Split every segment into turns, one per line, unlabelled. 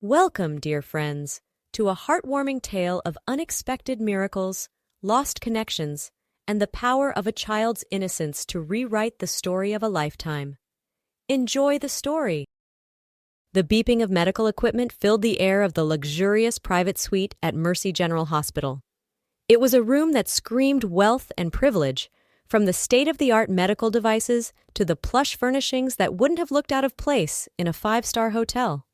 Welcome, dear friends, to a heartwarming tale of unexpected miracles, lost connections, and the power of a child's innocence to rewrite the story of a lifetime. Enjoy the story. The beeping of medical equipment filled the air of the luxurious private suite at Mercy General Hospital. It was a room that screamed wealth and privilege, from the state-of-the-art medical devices to the plush furnishings that wouldn't have looked out of place in a five-star hotel.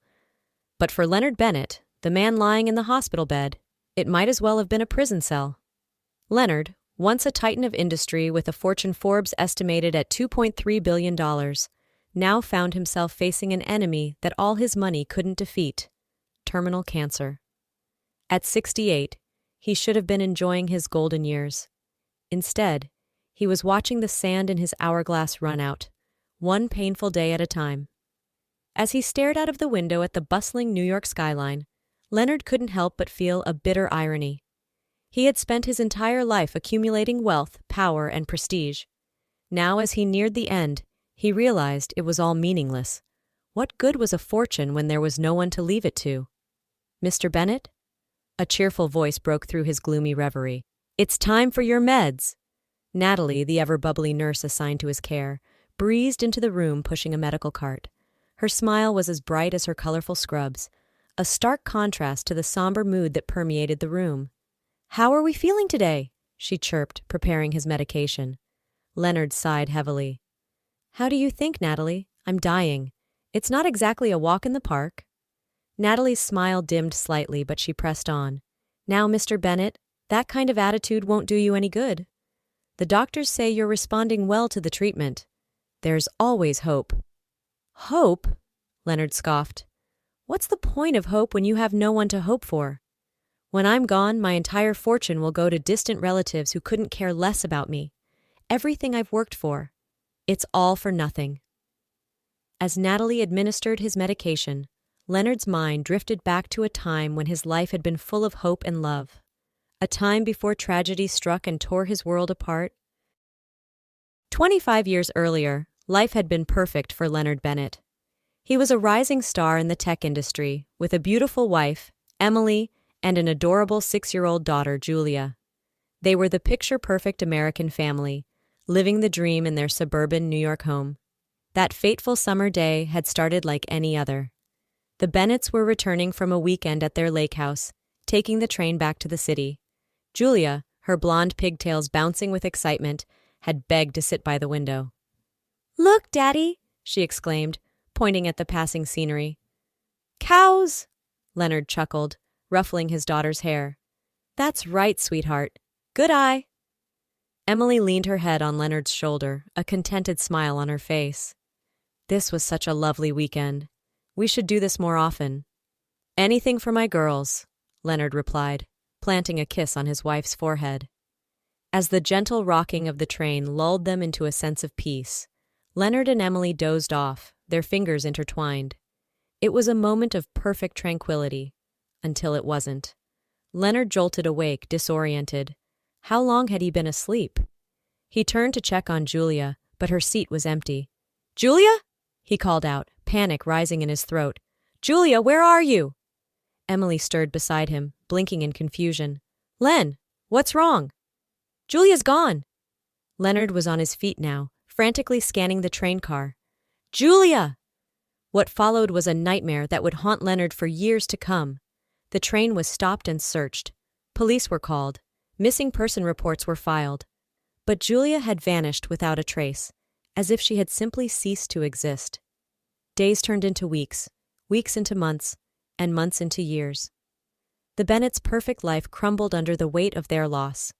But for Leonard Bennett, the man lying in the hospital bed, it might as well have been a prison cell. Leonard, once a titan of industry with a fortune Forbes estimated at $2.3 billion, now found himself facing an enemy that all his money couldn't defeat: terminal cancer. At 68, he should have been enjoying his golden years. Instead, he was watching the sand in his hourglass run out, one painful day at a time. As he stared out of the window at the bustling New York skyline, Leonard couldn't help but feel a bitter irony. He had spent his entire life accumulating wealth, power, and prestige. Now, as he neared the end, he realized it was all meaningless. What good was a fortune when there was no one to leave it to? "Mr. Bennett?" A cheerful voice broke through his gloomy reverie. "It's time for your meds." Natalie, the ever-bubbly nurse assigned to his care, breezed into the room pushing a medical cart. Her smile was as bright as her colorful scrubs, a stark contrast to the somber mood that permeated the room. "How are we feeling today?" she chirped, preparing his medication. Leonard sighed heavily. "How do you think, Natalie? I'm dying. It's not exactly a walk in the park." Natalie's smile dimmed slightly, but she pressed on. "Now, Mr. Bennett, that kind of attitude won't do you any good. The doctors say you're responding well to the treatment. There's always hope." "Hope?" Leonard scoffed. "What's the point of hope when you have no one to hope for? When I'm gone, my entire fortune will go to distant relatives who couldn't care less about me. Everything I've worked for. It's all for nothing." As Natalie administered his medication, Leonard's mind drifted back to a time when his life had been full of hope and love. A time before tragedy struck and tore his world apart. 25 years earlier, life had been perfect for Leonard Bennett. He was a rising star in the tech industry, with a beautiful wife, Emily, and an adorable 6-year-old daughter, Julia. They were the picture-perfect American family, living the dream in their suburban New York home. That fateful summer day had started like any other. The Bennetts were returning from a weekend at their lake house, taking the train back to the city. Julia, her blonde pigtails bouncing with excitement, had begged to sit by the window. "Look, Daddy," she exclaimed, pointing at the passing scenery. "Cows!" Leonard chuckled, ruffling his daughter's hair. "That's right, sweetheart. Good eye." Emily leaned her head on Leonard's shoulder, a contented smile on her face. "This was such a lovely weekend. We should do this more often." "Anything for my girls," Leonard replied, planting a kiss on his wife's forehead. As the gentle rocking of the train lulled them into a sense of peace, Leonard and Emily dozed off, their fingers intertwined. It was a moment of perfect tranquility, until it wasn't. Leonard jolted awake, disoriented. How long had he been asleep? He turned to check on Julia, but her seat was empty. "Julia?" he called out, panic rising in his throat. "Julia, where are you?" Emily stirred beside him, blinking in confusion. "Len, what's wrong?" "Julia's gone." Leonard was on his feet now, frantically scanning the train car. "Julia!" What followed was a nightmare that would haunt Leonard for years to come. The train was stopped and searched. Police were called. Missing person reports were filed. But Julia had vanished without a trace, as if she had simply ceased to exist. Days turned into weeks, weeks into months, and months into years. The Bennetts' perfect life crumbled under the weight of their loss.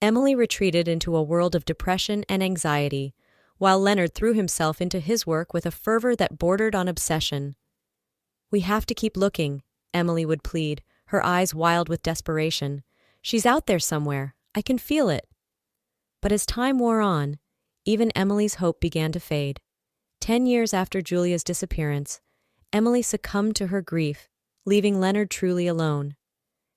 Emily retreated into a world of depression and anxiety, while Leonard threw himself into his work with a fervor that bordered on obsession. "We have to keep looking," Emily would plead, her eyes wild with desperation. "She's out there somewhere. I can feel it." But as time wore on, even Emily's hope began to fade. 10 years after Julia's disappearance, Emily succumbed to her grief, leaving Leonard truly alone.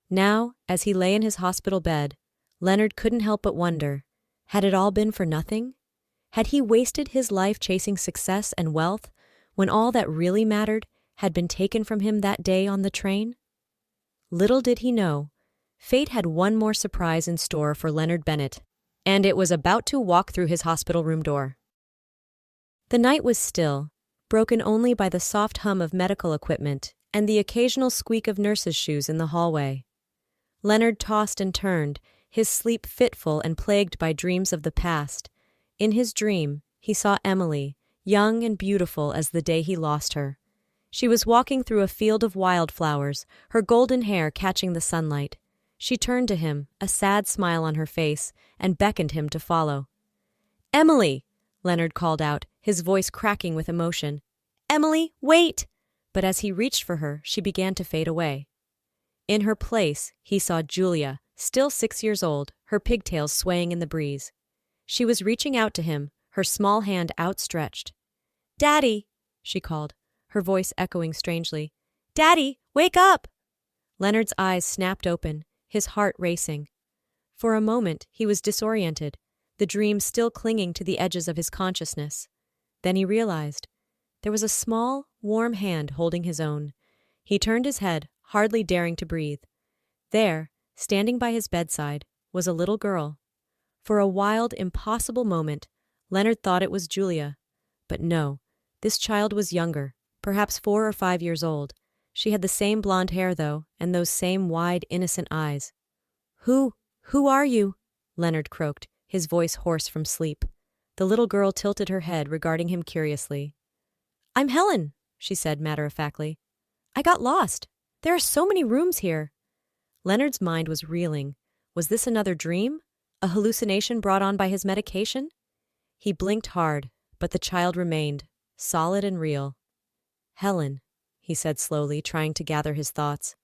Now, as he lay in his hospital bed, Leonard couldn't help but wonder, had it all been for nothing? Had he wasted his life chasing success and wealth when all that really mattered had been taken from him that day on the train? Little did he know, fate had one more surprise in store for Leonard Bennett, and it was about to walk through his hospital room door. The night was still, broken only by the soft hum of medical equipment and the occasional squeak of nurses' shoes in the hallway. Leonard tossed and turned, his sleep fitful and plagued by dreams of the past. In his dream, he saw Emily, young and beautiful as the day he lost her. She was walking through a field of wildflowers, her golden hair catching the sunlight. She turned to him, a sad smile on her face, and beckoned him to follow. "Emily!" Leonard called out, his voice cracking with emotion. "Emily, wait!" But as he reached for her, she began to fade away. In her place, he saw Julia, still 6 years old, her pigtails swaying in the breeze. She was reaching out to him, her small hand outstretched. "Daddy!" she called, her voice echoing strangely. "Daddy, wake up!" Leonard's eyes snapped open, his heart racing. For a moment, he was disoriented, the dream still clinging to the edges of his consciousness. Then he realized there was a small, warm hand holding his own. He turned his head, hardly daring to breathe. There, standing by his bedside, was a little girl. For a wild, impossible moment, Leonard thought it was Julia. But no, this child was younger, perhaps 4 or 5 years old. She had the same blonde hair, though, and those same wide, innocent eyes. Who are you?" Leonard croaked, his voice hoarse from sleep. The little girl tilted her head, regarding him curiously. "I'm Helen," she said matter-of-factly. "I got lost. There are so many rooms here." Leonard's mind was reeling. Was this another dream? A hallucination brought on by his medication? He blinked hard, but the child remained, solid and real. "Helen," he said slowly, trying to gather his thoughts.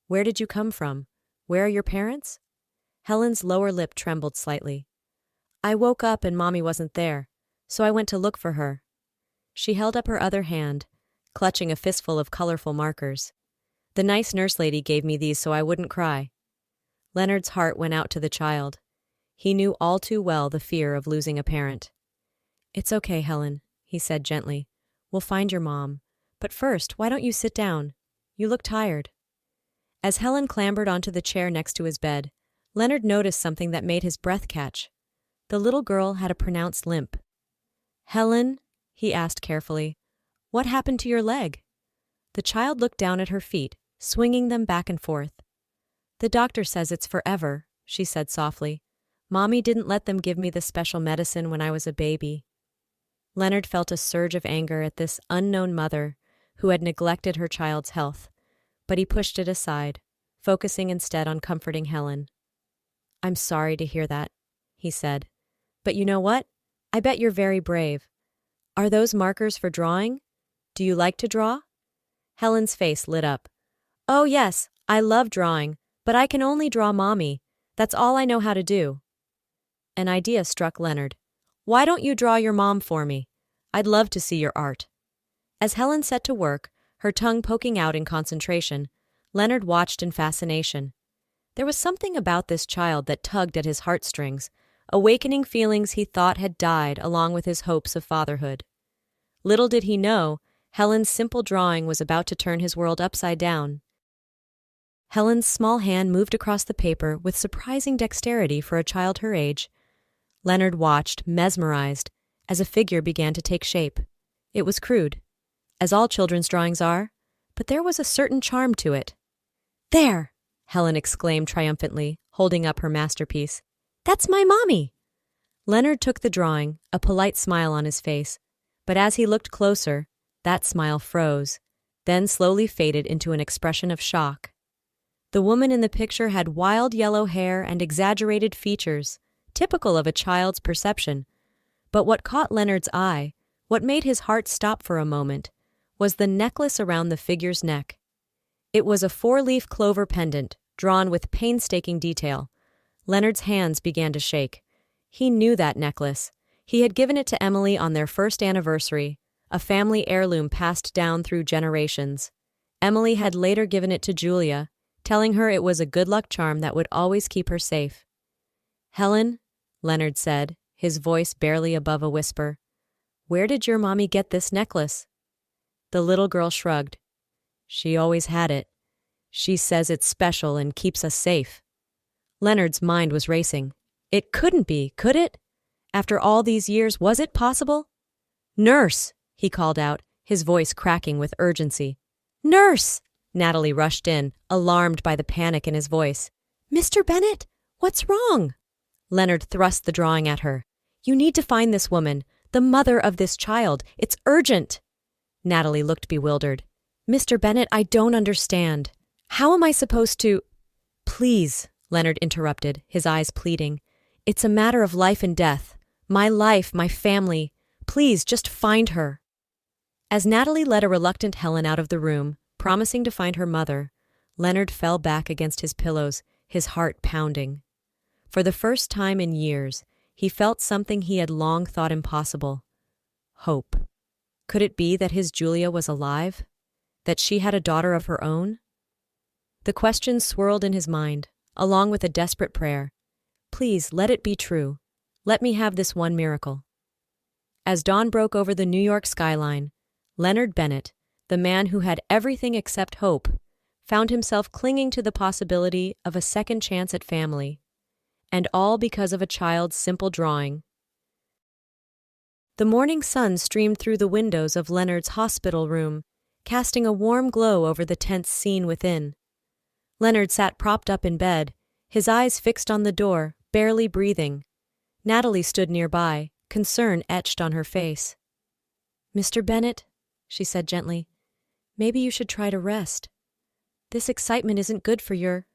"Where did you come from? Where are your parents?" Helen's lower lip trembled slightly. "I woke up and Mommy wasn't there, so I went to look for her." She held up her other hand, clutching a fistful of colorful markers. "The nice nurse lady gave me these so I wouldn't cry." Leonard's heart went out to the child. He knew all too well the fear of losing a parent. "It's okay, Helen," he said gently. "We'll find your mom. But first, why don't you sit down? You look tired." As Helen clambered onto the chair next to his bed, Leonard noticed something that made his breath catch. The little girl had a pronounced limp. "Helen," he asked carefully, "what happened to your leg?" The child looked down at her feet, swinging them back and forth. "The doctor says it's forever," she said softly. "Mommy didn't let them give me the special medicine when I was a baby." Leonard felt a surge of anger at this unknown mother who had neglected her child's health, but he pushed it aside, focusing instead on comforting Helen. "I'm sorry to hear that," he said. "But you know what? I bet you're very brave. Are those markers for drawing? Do you like to draw?" Helen's face lit up. "Oh yes, I love drawing, but I can only draw Mommy. That's all I know how to do." An idea struck Leonard. "Why don't you draw your mom for me? I'd love to see your art." As Helen set to work, her tongue poking out in concentration, Leonard watched in fascination. There was something about this child that tugged at his heartstrings, awakening feelings he thought had died along with his hopes of fatherhood. Little did he know, Helen's simple drawing was about to turn his world upside down. Helen's small hand moved across the paper with surprising dexterity for a child her age. Leonard watched, mesmerized, as a figure began to take shape. It was crude, as all children's drawings are, but there was a certain charm to it. "There!" Helen exclaimed triumphantly, holding up her masterpiece. "That's my Mommy!" Leonard took the drawing, a polite smile on his face, but as he looked closer, that smile froze, then slowly faded into an expression of shock. The woman in the picture had wild yellow hair and exaggerated features, typical of a child's perception. But what caught Leonard's eye, what made his heart stop for a moment, was the necklace around the figure's neck. It was a 4-leaf clover pendant, drawn with painstaking detail. Leonard's hands began to shake. He knew that necklace. He had given it to Emily on their first anniversary, a family heirloom passed down through generations. Emily had later given it to Julia, telling her it was a good luck charm that would always keep her safe. "Helen," Leonard said, his voice barely above a whisper, "where did your Mommy get this necklace?" The little girl shrugged. She always had it. She says it's special and keeps us safe. Leonard's mind was racing. It couldn't be, could it? After all these years, was it possible? "Nurse!" he called out, his voice cracking with urgency. "Nurse!" Natalie rushed in, alarmed by the panic in his voice. "Mr. Bennett, what's wrong?" Leonard thrust the drawing at her. "You need to find this woman, the mother of this child. It's urgent." Natalie looked bewildered. "Mr. Bennett, I don't understand. How am I supposed to—" "Please," Leonard interrupted, his eyes pleading. "It's a matter of life and death. My life, my family. Please, just find her." As Natalie led a reluctant Helen out of the room, promising to find her mother, Leonard fell back against his pillows, his heart pounding. For the first time in years, he felt something he had long thought impossible. Hope. Could it be that his Julia was alive? That she had a daughter of her own? The question swirled in his mind, along with a desperate prayer. "Please, let it be true. Let me have this one miracle." As dawn broke over the New York skyline, Leonard Bennett, the man who had everything except hope, found himself clinging to the possibility of a second chance at family. And all because of a child's simple drawing. The morning sun streamed through the windows of Leonard's hospital room, casting a warm glow over the tense scene within. Leonard sat propped up in bed, his eyes fixed on the door, barely breathing. Natalie stood nearby, concern etched on her face. "Mr. Bennett," she said gently, "maybe you should try to rest. This excitement isn't good for your—"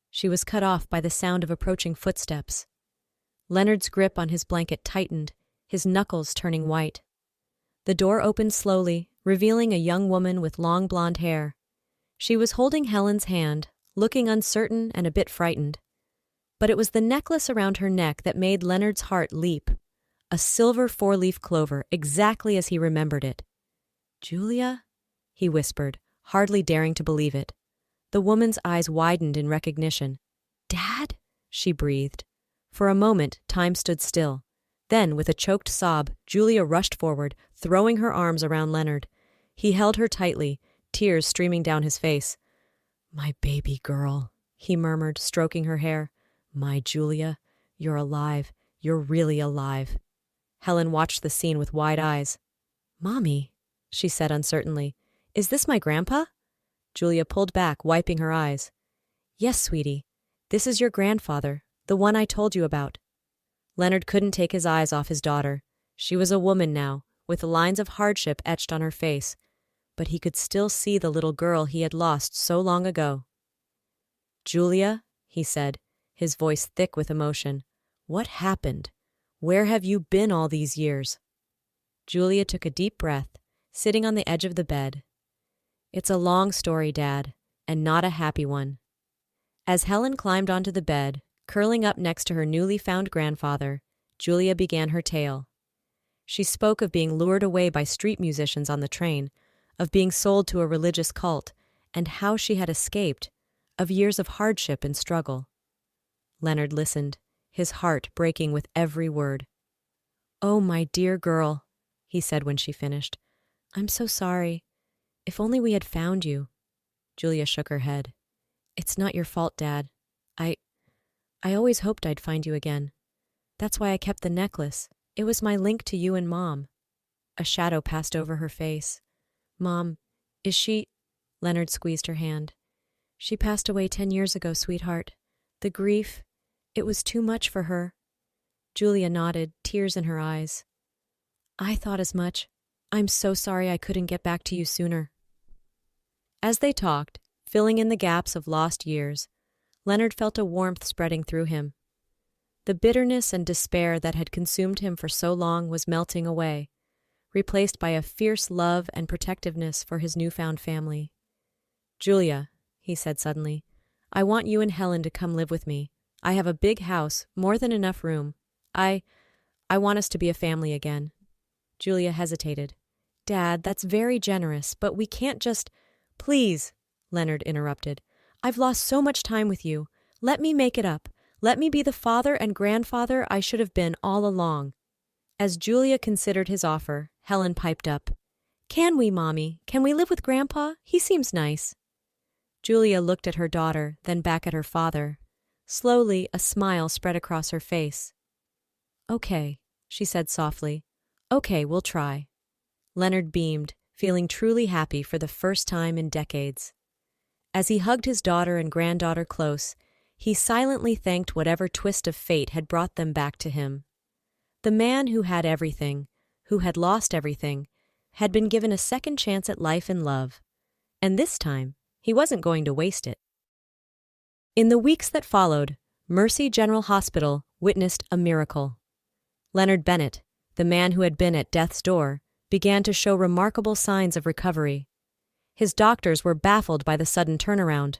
She was cut off by the sound of approaching footsteps. Leonard's grip on his blanket tightened, his knuckles turning white. The door opened slowly, revealing a young woman with long blonde hair. She was holding Helen's hand, looking uncertain and a bit frightened. But it was the necklace around her neck that made Leonard's heart leap. A silver four-leaf clover, exactly as he remembered it. "Julia?" he whispered, hardly daring to believe it. The woman's eyes widened in recognition. "Dad?" she breathed. For a moment, time stood still. Then, with a choked sob, Julia rushed forward, throwing her arms around Leonard. He held her tightly, tears streaming down his face. "My baby girl," he murmured, stroking her hair. "My Julia, you're alive. You're really alive." Helen watched the scene with wide eyes. "Mommy," she said uncertainly, "is this my grandpa?" Julia pulled back, wiping her eyes. "Yes, sweetie. This is your grandfather, the one I told you about." Leonard couldn't take his eyes off his daughter. She was a woman now, with lines of hardship etched on her face, but he could still see the little girl he had lost so long ago. "Julia," he said, his voice thick with emotion, "what happened? Where have you been all these years?" Julia took a deep breath, sitting on the edge of the bed. "It's a long story, Dad, and not a happy one." As Helen climbed onto the bed, curling up next to her newly found grandfather, Julia began her tale. She spoke of being lured away by street musicians on the train, of being sold to a religious cult, and how she had escaped, of years of hardship and struggle. Leonard listened, his heart breaking with every word. "Oh, my dear girl," he said when she finished. "I'm so sorry. If only we had found you." Julia shook her head. "It's not your fault, Dad. I always hoped I'd find you again. That's why I kept the necklace. It was my link to you and Mom." A shadow passed over her face. "Mom, is she—" Leonard squeezed her hand. "She passed away 10 years ago, sweetheart. The grief, it was too much for her." Julia nodded, tears in her eyes. "I thought as much. I'm so sorry I couldn't get back to you sooner." As they talked, filling in the gaps of lost years, Leonard felt a warmth spreading through him. The bitterness and despair that had consumed him for so long was melting away, replaced by a fierce love and protectiveness for his newfound family. "Julia," he said suddenly, "I want you and Helen to come live with me. I have a big house, more than enough room. I want us to be a family again." Julia hesitated. "Dad, that's very generous, but we can't just—" "Please," Leonard interrupted. "I've lost so much time with you. Let me make it up. Let me be the father and grandfather I should have been all along." As Julia considered his offer, Helen piped up. Can we, Mommy? Can we live with Grandpa? He seems nice. Julia looked at her daughter, then back at her father. Slowly, a smile spread across her face. Okay, she said softly. Okay, we'll try. Leonard beamed, feeling truly happy for the first time in decades. As he hugged his daughter and granddaughter close, he silently thanked whatever twist of fate had brought them back to him. The man who had everything, who had lost everything, had been given a second chance at life and love. And this time, he wasn't going to waste it. In the weeks that followed, Mercy General Hospital witnessed a miracle. Leonard Bennett, the man who had been at death's door, began to show remarkable signs of recovery. His doctors were baffled by the sudden turnaround,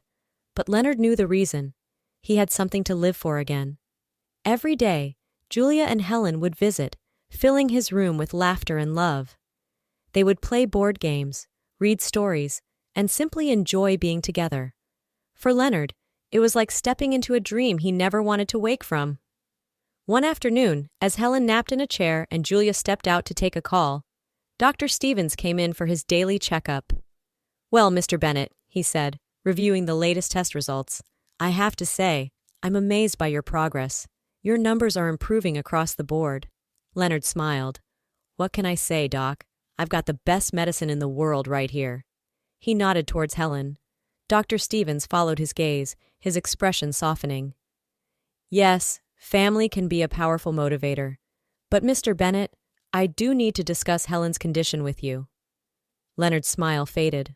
but Leonard knew the reason. He had something to live for again. Every day, Julia and Helen would visit, filling his room with laughter and love. They would play board games, read stories, and simply enjoy being together. For Leonard, it was like stepping into a dream he never wanted to wake from. One afternoon, as Helen napped in a chair and Julia stepped out to take a call, Dr. Stevens came in for his daily checkup. "Well, Mr. Bennett," he said, reviewing the latest test results, "I have to say, I'm amazed by your progress. Your numbers are improving across the board." Leonard smiled. "What can I say, Doc? I've got the best medicine in the world right here." He nodded towards Helen. Dr. Stevens followed his gaze, his expression softening. "Yes, family can be a powerful motivator. But Mr. Bennett, I do need to discuss Helen's condition with you." Leonard's smile faded.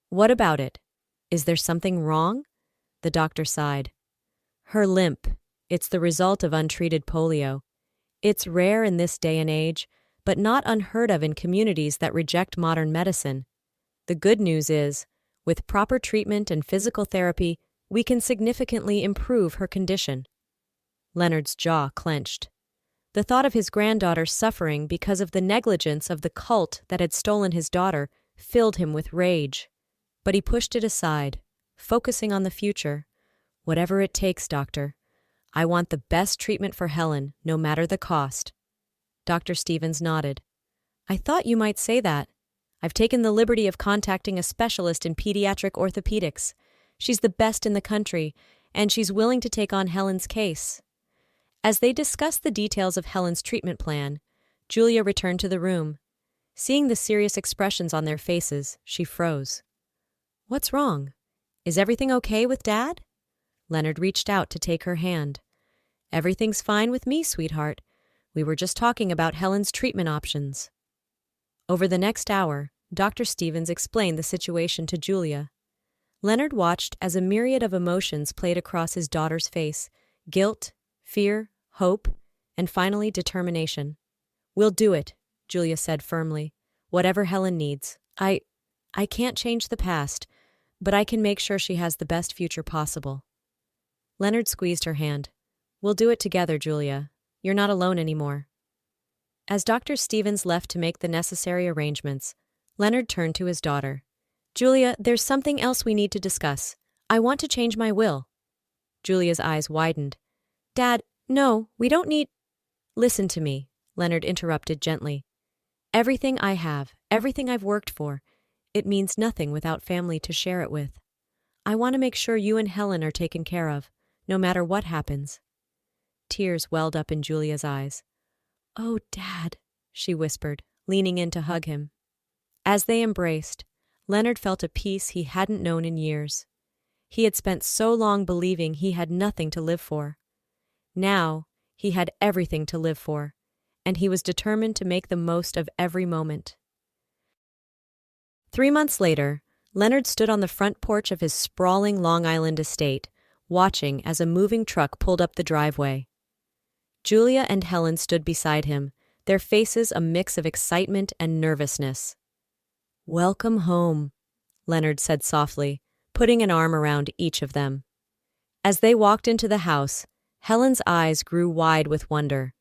"What about it? Is there something wrong?" The doctor sighed. "Her limp. It's the result of untreated polio. It's rare in this day and age, but not unheard of in communities that reject modern medicine. The good news is, with proper treatment and physical therapy, we can significantly improve her condition." Leonard's jaw clenched. The thought of his granddaughter suffering because of the negligence of the cult that had stolen his daughter filled him with rage. But he pushed it aside, focusing on the future. "Whatever it takes, doctor. I want the best treatment for Helen, no matter the cost." Dr. Stevens nodded. "I thought you might say that. I've taken the liberty of contacting a specialist in pediatric orthopedics. She's the best in the country, and she's willing to take on Helen's case." As they discussed the details of Helen's treatment plan, Julia returned to the room. Seeing the serious expressions on their faces, she froze. "What's wrong? Is everything okay with Dad?" Leonard reached out to take her hand. "Everything's fine with me, sweetheart. We were just talking about Helen's treatment options." Over the next hour, Dr. Stevens explained the situation to Julia. Leonard watched as a myriad of emotions played across his daughter's face: guilt, fear, hope, and finally determination. "We'll do it," Julia said firmly. "Whatever Helen needs. I can't change the past, but I can make sure she has the best future possible." Leonard squeezed her hand. "We'll do it together, Julia. You're not alone anymore." As Dr. Stevens left to make the necessary arrangements, Leonard turned to his daughter. "Julia, there's something else we need to discuss. I want to change my will." Julia's eyes widened. "Dad, no, we don't need—" "Listen to me," Leonard interrupted gently. "Everything I have, everything I've worked for, it means nothing without family to share it with. I want to make sure you and Helen are taken care of, no matter what happens." Tears welled up in Julia's eyes. "Oh, Dad," she whispered, leaning in to hug him. As they embraced, Leonard felt a peace he hadn't known in years. He had spent so long believing he had nothing to live for. Now, he had everything to live for, and he was determined to make the most of every moment. 3 months later, Leonard stood on the front porch of his sprawling Long Island estate, watching as a moving truck pulled up the driveway. Julia and Helen stood beside him, their faces a mix of excitement and nervousness. "Welcome home," Leonard said softly, putting an arm around each of them. As they walked into the house, Helen's eyes grew wide with wonder.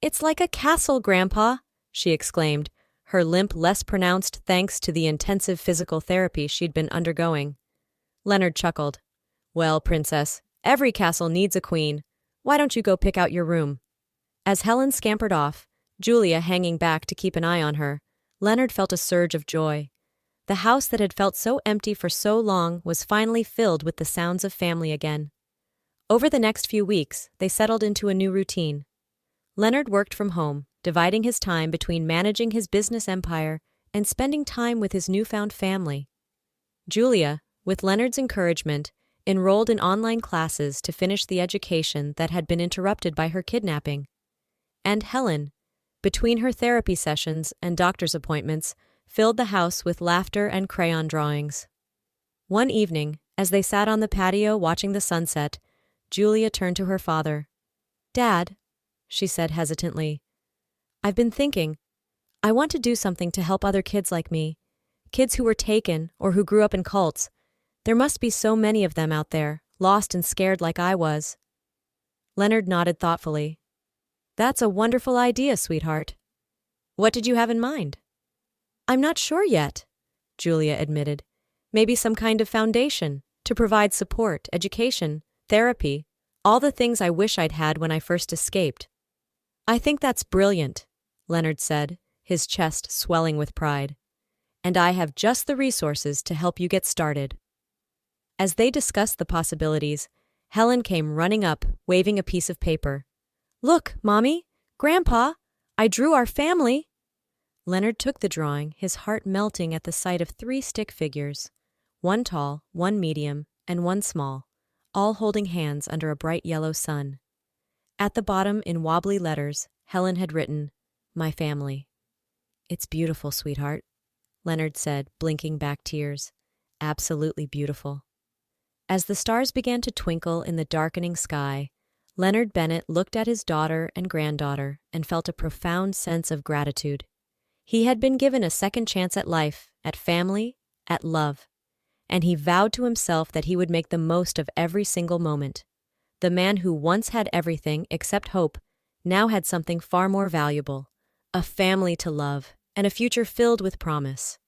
"It's like a castle, Grandpa," she exclaimed, her limp less pronounced thanks to the intensive physical therapy she'd been undergoing. Leonard chuckled. "Well, Princess, every castle needs a queen. Why don't you go pick out your room?" As Helen scampered off, Julia hanging back to keep an eye on her, Leonard felt a surge of joy. The house that had felt so empty for so long was finally filled with the sounds of family again. Over the next few weeks, they settled into a new routine. Leonard worked from home, dividing his time between managing his business empire and spending time with his newfound family. Julia, with Leonard's encouragement, enrolled in online classes to finish the education that had been interrupted by her kidnapping. And Helen, between her therapy sessions and doctor's appointments, filled the house with laughter and crayon drawings. One evening, as they sat on the patio watching the sunset, Julia turned to her father. "Dad," she said hesitantly, "I've been thinking. I want to do something to help other kids like me, kids who were taken or who grew up in cults. There must be so many of them out there, lost and scared like I was." Leonard nodded thoughtfully. "That's a wonderful idea, sweetheart. What did you have in mind?" "I'm not sure yet," Julia admitted. "Maybe some kind of foundation to provide support, education, therapy, all the things I wish I'd had when I first escaped." "I think that's brilliant," Leonard said, his chest swelling with pride. "And I have just the resources to help you get started." As they discussed the possibilities, Helen came running up, waving a piece of paper. "Look, Mommy! Grandpa! I drew our family!" Leonard took the drawing, his heart melting at the sight of 3 stick figures, one tall, one medium, and one small, all holding hands under a bright yellow sun. At the bottom, in wobbly letters, Helen had written, "My family." "It's beautiful, sweetheart," Leonard said, blinking back tears. "Absolutely beautiful." As the stars began to twinkle in the darkening sky, Leonard Bennett looked at his daughter and granddaughter and felt a profound sense of gratitude. He had been given a second chance at life, at family, at love, and he vowed to himself that he would make the most of every single moment. The man who once had everything except hope now had something far more valuable, a family to love, and a future filled with promise.